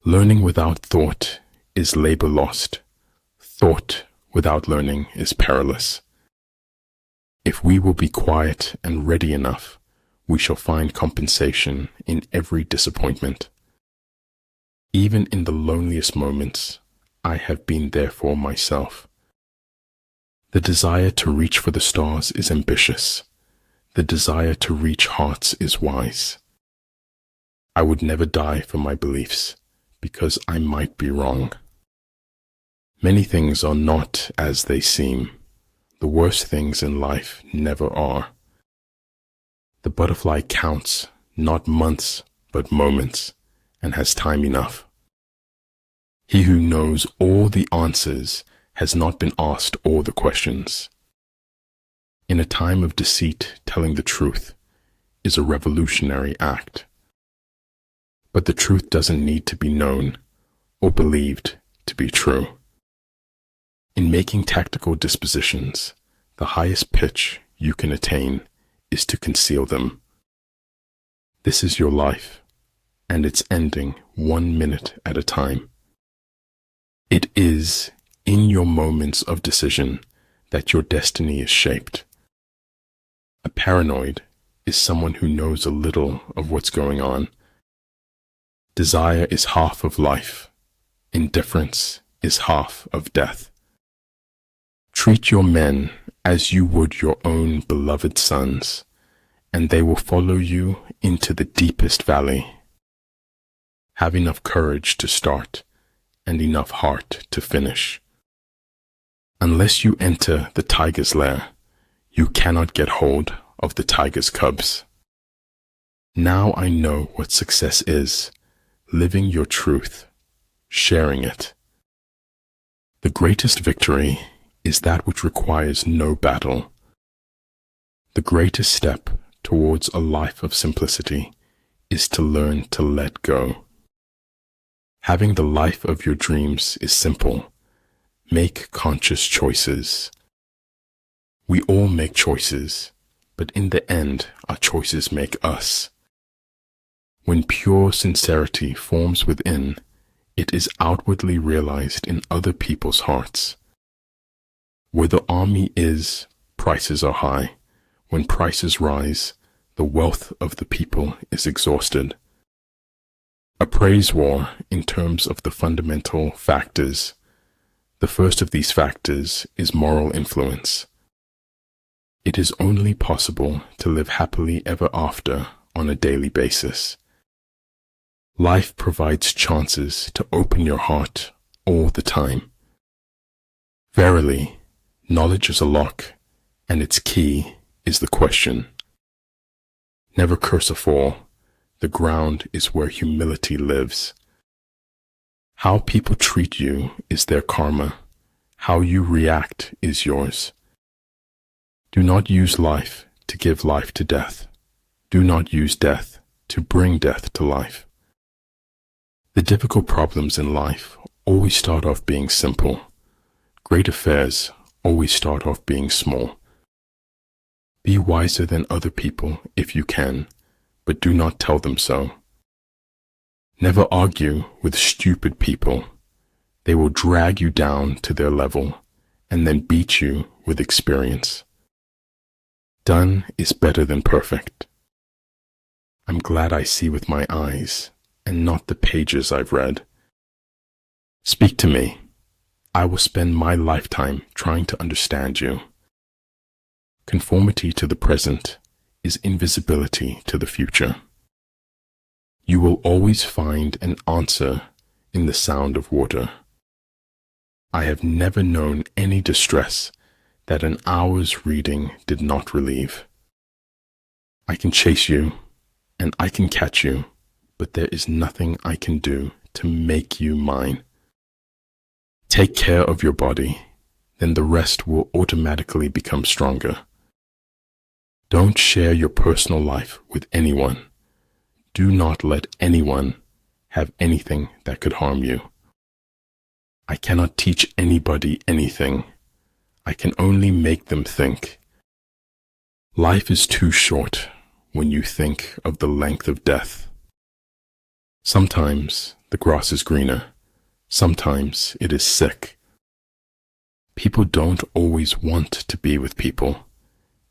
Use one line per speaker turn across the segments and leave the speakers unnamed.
Learning without thought is labor lost. Thought without learning is perilous. If we will be quiet and ready enough, we shall find compensation in every disappointment. Even in the loneliest moments, I have been there for myself. The desire to reach for the stars is ambitious. The desire to reach hearts is wise. I would never die for my beliefs, because I might be wrong. Many things are not as they seem. The worst things in life never are. The butterfly counts not months, but moments, and has time enough. He who knows all the answers has not been asked all the questions. In a time of deceit, telling the truth is a revolutionary act. But the truth doesn't need to be known or believed to be true. In making tactical dispositions, the highest pitch you can attain is to conceal them. This is your life, and it's ending 1 minute at a time. It is in your moments of decision that your destiny is shaped. A paranoid is someone who knows a little of what's going on. Desire is half of life. Indifference is half of death. Treat your men as you would your own beloved sons, and they will follow you into the deepest valley. Have enough courage to start and enough heart to finish. Unless you enter the tiger's lair, you cannot get hold of the tiger's cubs. Now I know what success is, living your truth, sharing it. The greatest victory is that which requires no battle. The greatest step towards a life of simplicity is to learn to let go. Having the life of your dreams is simple. Make conscious choices. We all make choices, but in the end, our choices make us. When pure sincerity forms within, it is outwardly realized in other people's hearts. Where the army is, prices are high. When prices rise, the wealth of the people is exhausted. A praise war in terms of the fundamental factors. The first of these factors is moral influence. It is only possible to live happily ever after on a daily basis. Life provides chances to open your heart all the time. Verily, knowledge is a lock, and its key is the question. Never curse a fall. The ground is where humility lives. How people treat you is their karma. How you react is yours. Do not use life to give life to death. Do not use death to bring death to life. The difficult problems in life always start off being simple. Great affairs always start off being small. Be wiser than other people if you can, but do not tell them so. Never argue with stupid people. They will drag you down to their level and then beat you with experience. Done is better than perfect. I'm glad I see with my eyes and not the pages I've read. Speak to me. I will spend my lifetime trying to understand you. Conformity to the present is invisibility to the future. You will always find an answer in the sound of water. I have never known any distress that an hour's reading did not relieve. I can chase you, and I can catch you, but there is nothing I can do to make you mine. Take care of your body, then the rest will automatically become stronger. Don't share your personal life with anyone. Do not let anyone have anything that could harm you. I cannot teach anybody anything. I can only make them think. Life is too short when you think of the length of death. Sometimes the grass is greener, sometimes it is sick. People don't always want to be with people.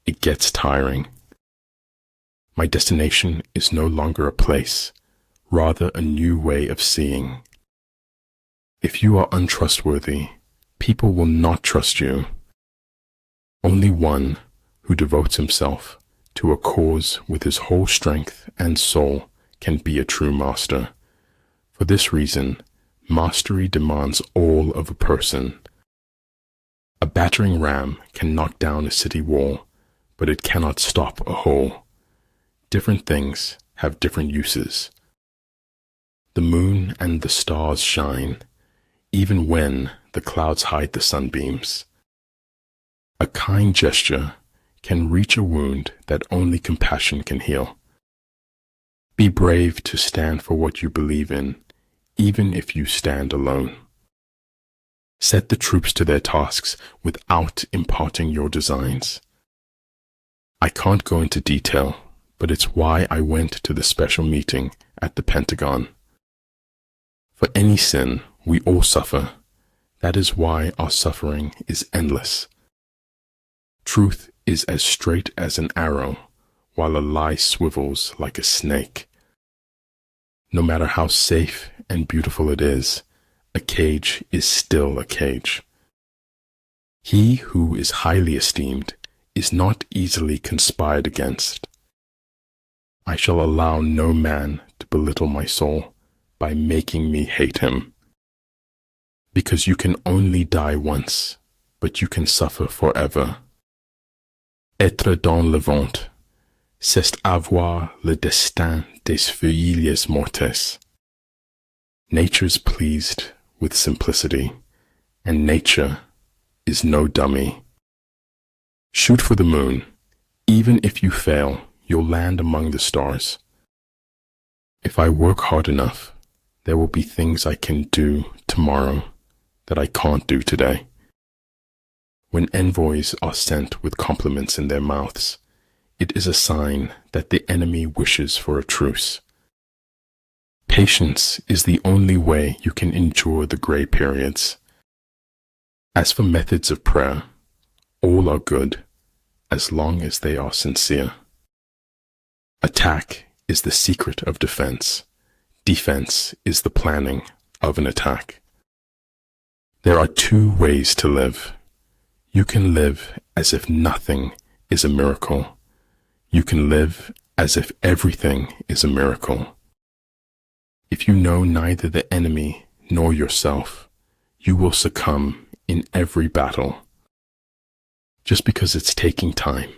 It gets tiring. My destination is no longer a place, rather a new way of seeing. If you are untrustworthy, people will not trust you. Only one who devotes himself to a cause with his whole strength and soul can be a true master. For this reason, mastery demands all of a person. A battering ram can knock down a city wall, but it cannot stop a whole. Different things have different uses. The moon and the stars shine, even when the clouds hide the sunbeams. A kind gesture can reach a wound that only compassion can heal. Be brave to stand for what you believe in, even if you stand alone. Set the troops to their tasks without imparting your designs. I can't go into detail, but it's why I went to the special meeting at the Pentagon. For any sin, we all suffer. That is why our suffering is endless. Truth is as straight as an arrow, while a lie swivels like a snake. No matter how safe and beautiful it is, a cage is still a cage. He who is highly esteemed is not easily conspired against. I shall allow no man to belittle my soul by making me hate him. Because you can only die once, but you can suffer forever. Être dans le ventre, c'est avoir le destin des feuilles mortes. Nature's pleased with simplicity, and nature is no dummy. Shoot for the moon. Even if you fail, you'll land among the stars. If I work hard enough, there will be things I can do tomorrow that I can't do today. When envoys are sent with compliments in their mouths, it is a sign that the enemy wishes for a truce. Patience is the only way you can endure the gray periods. As for methods of prayer, all are good, as long as they are sincere. Attack is the secret of defense. Defense is the planning of an attack. There are two ways to live. You can live as if nothing is a miracle. You can live as if everything is a miracle. If you know neither the enemy nor yourself, you will succumb in every battle. Just because it's taking time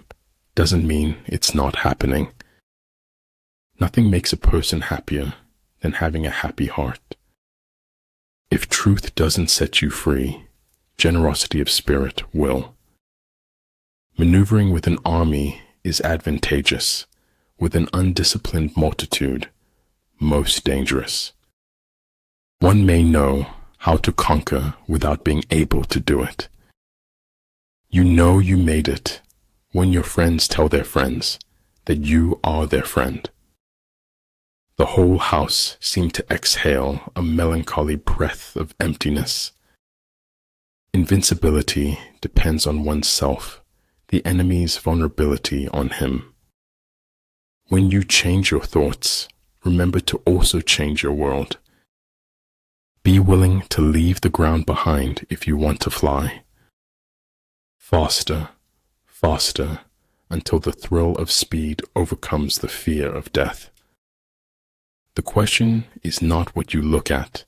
doesn't mean it's not happening. Nothing makes a person happier than having a happy heart. If truth doesn't set you free, generosity of spirit will. Maneuvering with an army is advantageous. With an undisciplined multitude, most dangerous. One may know how to conquer without being able to do it. You know you made it when your friends tell their friends that you are their friend. The whole house seemed to exhale a melancholy breath of emptiness. Invincibility depends on oneself, the enemy's vulnerability on him. When you change your thoughts, remember to also change your world. Be willing to leave the ground behind if you want to fly. Faster, faster, until the thrill of speed overcomes the fear of death. The question is not what you look at,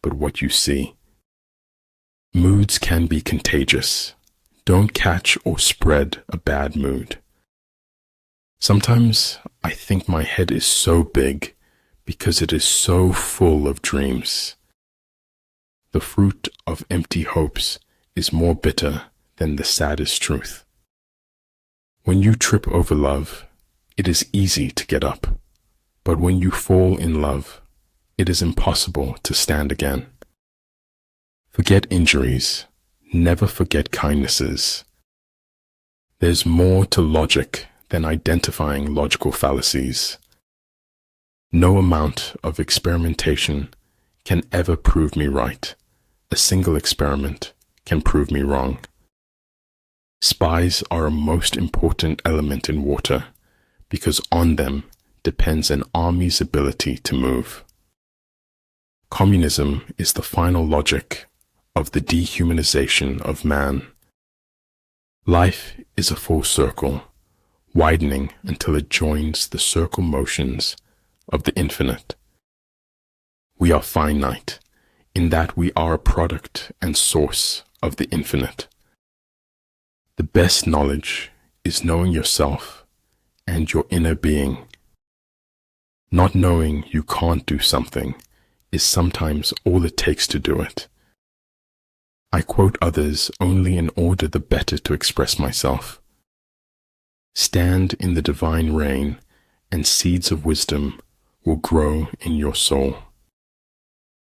but what you see. Moods can be contagious. Don't catch or spread a bad mood. Sometimes I think my head is so big because it is so full of dreams. The fruit of empty hopes is more bitter than the saddest truth. When you trip over love, it is easy to get up. But when you fall in love, it is impossible to stand again. Forget injuries. Never forget kindnesses. There's more to logic than identifying logical fallacies. No amount of experimentation can ever prove me right. A single experiment can prove me wrong. Spies are a most important element in water because on them depends an army's ability to move. Communism is the final logic of the dehumanization of man. Life is a full circle, widening until it joins the circle motions of the infinite. We are finite in that we are a product and source of the infinite. The best knowledge is knowing yourself and your inner being. Not knowing you can't do something is sometimes all it takes to do it. I quote others only in order the better to express myself. Stand in the divine rain, and seeds of wisdom will grow in your soul.